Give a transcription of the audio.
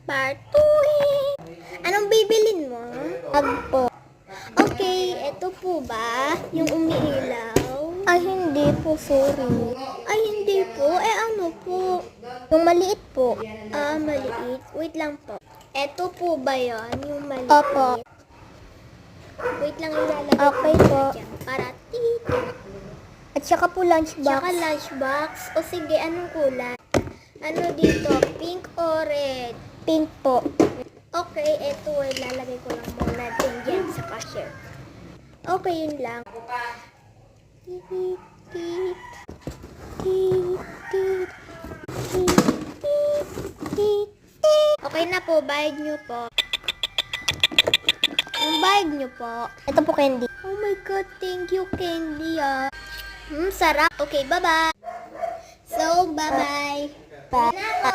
Partuhin! Anong bibilin mo? Bag po. Okay, eto po ba? Yung umiilaw? Ay, hindi po, sorry. Ay, hindi po. Ano po? Yung maliit po. Maliit. Wait lang po. Eto po ba yon? Yung maliit? Opo. Wait lang, ilalagay Okay ko po. dyan. Para tito. At saka po lunchbox. Tsaka lunchbox. O sige, anong kulay? Ano dito? Pink or red? Pink po. Okay, eto ilalagay ko lang muna din dyan sa cashier. Okay, yun lang. Tit, tit, tit, tit, tit, tit, tit. Okay na po, bayad nyo po. Yung bayad nyo po. Ito po candy. Oh my God, thank you, Candy, sarap. Okay, bye-bye. So, bye-bye. Bye. Na,